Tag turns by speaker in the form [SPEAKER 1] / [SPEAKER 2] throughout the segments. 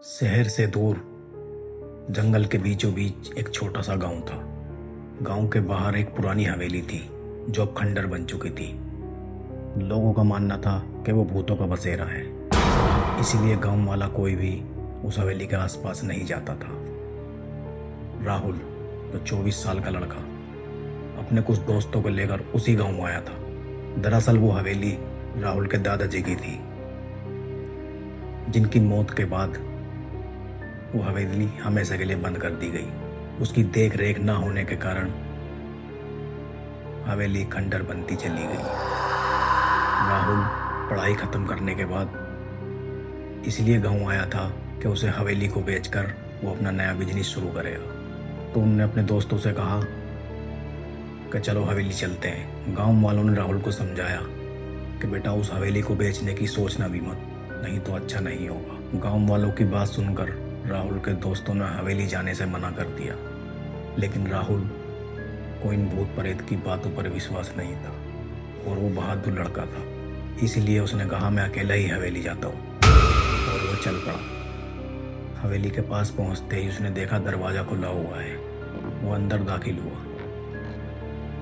[SPEAKER 1] शहर से दूर जंगल के बीचों बीच एक छोटा सा गांव था। गांव के बाहर एक पुरानी हवेली थी जो अब खंडर बन चुकी थी। लोगों का मानना था कि वो भूतों का बसेरा है, इसीलिए गांव वाला कोई भी उस हवेली के आसपास नहीं जाता था। राहुल, जो 24 साल का लड़का, अपने कुछ दोस्तों को लेकर उसी गांव आया था। दरअसल वो हवेली राहुल के दादाजी की थी, जिनकी मौत के बाद वो हवेली हमेशा के लिए बंद कर दी गई। उसकी देख रेख ना होने के कारण हवेली खंडर बनती चली गई। राहुल पढ़ाई खत्म करने के बाद इसलिए गांव आया था कि उसे हवेली को बेचकर वो अपना नया बिजनेस शुरू करेगा। तो उन्होंने अपने दोस्तों से कहा कि चलो हवेली चलते हैं। गांव वालों ने राहुल को समझाया कि बेटा उस हवेली को बेचने की सोचना भी मत, नहीं तो अच्छा नहीं होगा। गांव वालों की बात सुनकर राहुल के दोस्तों ने हवेली जाने से मना कर दिया, लेकिन राहुल को इन भूत प्रेत की बातों पर विश्वास नहीं था और वो बहादुर लड़का था, इसलिए उसने कहा मैं अकेला ही हवेली जाता हूँ, और वो चल पड़ा। हवेली के पास पहुंचते ही उसने देखा दरवाज़ा खुला हुआ है। वो अंदर दाखिल हुआ।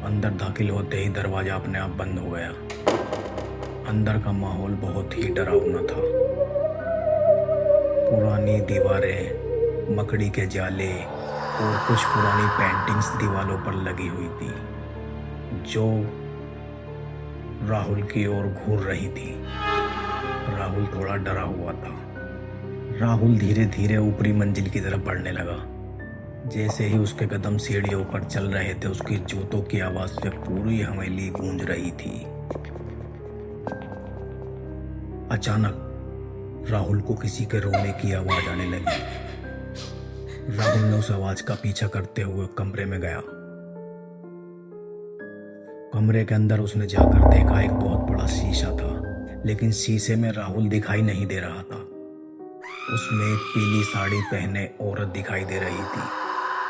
[SPEAKER 1] अंदर दाखिल होते ही दरवाज़ा अपने आप बंद हो गया। अंदर का माहौल बहुत ही डरावना था। पुरानी दीवारें, मकड़ी के जाले और कुछ पुरानी पेंटिंग्स दीवारों पर लगी हुई थी जो राहुल की ओर घूर रही थी। राहुल थोड़ा डरा हुआ था। राहुल धीरे धीरे ऊपरी मंजिल की तरफ बढ़ने लगा। जैसे ही उसके कदम सीढ़ियों पर चल रहे थे, उसकी जूतों की आवाज से पूरी हवेली गूंज रही थी। अचानक राहुल को किसी के रोने की आवाज आने लगी। राहुल ने उस आवाज का पीछा करते हुए कमरे में गया। कमरे के अंदर उसने जाकर देखा एक बहुत बड़ा शीशा था, लेकिन शीशे में राहुल दिखाई नहीं दे रहा था। उसमें एक पीली साड़ी पहने औरत दिखाई दे रही थी,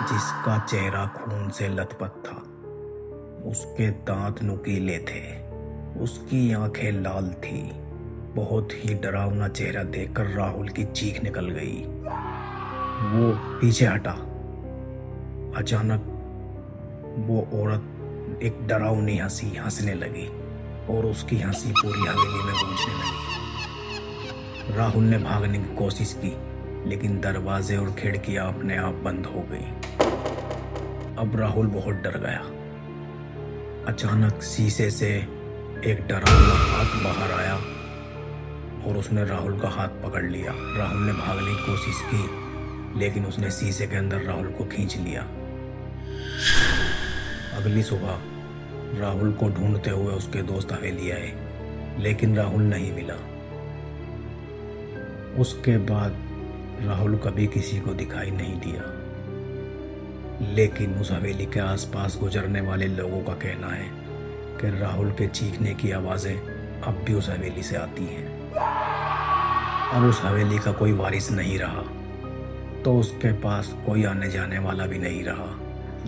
[SPEAKER 1] जिसका चेहरा खून से लथपथ था। उसके दांत नुकीले थे, उसकी आंखें लाल थी। बहुत ही डरावना चेहरा देखकर राहुल की चीख निकल गई। वो पीछे हटा। अचानक वो औरत एक डरावनी हंसी हंसने लगी और उसकी हंसी पूरी हवेली में गूंजने लगी। राहुल ने भागने की कोशिश की, लेकिन दरवाजे और खिड़कियां अपने आप बंद हो गई। अब राहुल बहुत डर गया। अचानक शीशे से एक डरावना हाथ बाहर आया और उसने राहुल का हाथ पकड़ लिया। राहुल ने भागने की कोशिश की, लेकिन उसने शीशे के अंदर राहुल को खींच लिया। अगली सुबह राहुल को ढूंढते हुए उसके दोस्त हवेली आए, लेकिन राहुल नहीं मिला। उसके बाद राहुल कभी किसी को दिखाई नहीं दिया, लेकिन उस हवेली के आसपास गुजरने वाले लोगों का कहना है कि राहुल के चीखने की आवाज़ें अब भी उस हवेली से आती हैं। अब उस हवेली का कोई वारिस नहीं रहा, तो उसके पास कोई आने जाने वाला भी नहीं रहा।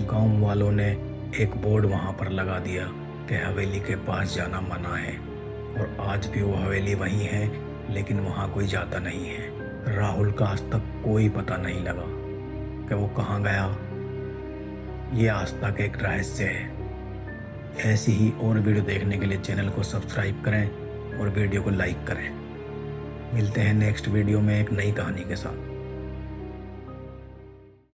[SPEAKER 1] गांव वालों ने एक बोर्ड वहां पर लगा दिया कि हवेली के पास जाना मना है, और आज भी वो हवेली वहीं है, लेकिन वहां कोई जाता नहीं है। राहुल का आज तक कोई पता नहीं लगा कि वो कहाँ गया। ये आज तक एक रहस्य है। ऐसी ही और वीडियो देखने के लिए चैनल को सब्सक्राइब करें और वीडियो को लाइक करें। मिलते हैं नेक्स्ट वीडियो में एक नई कहानी के साथ।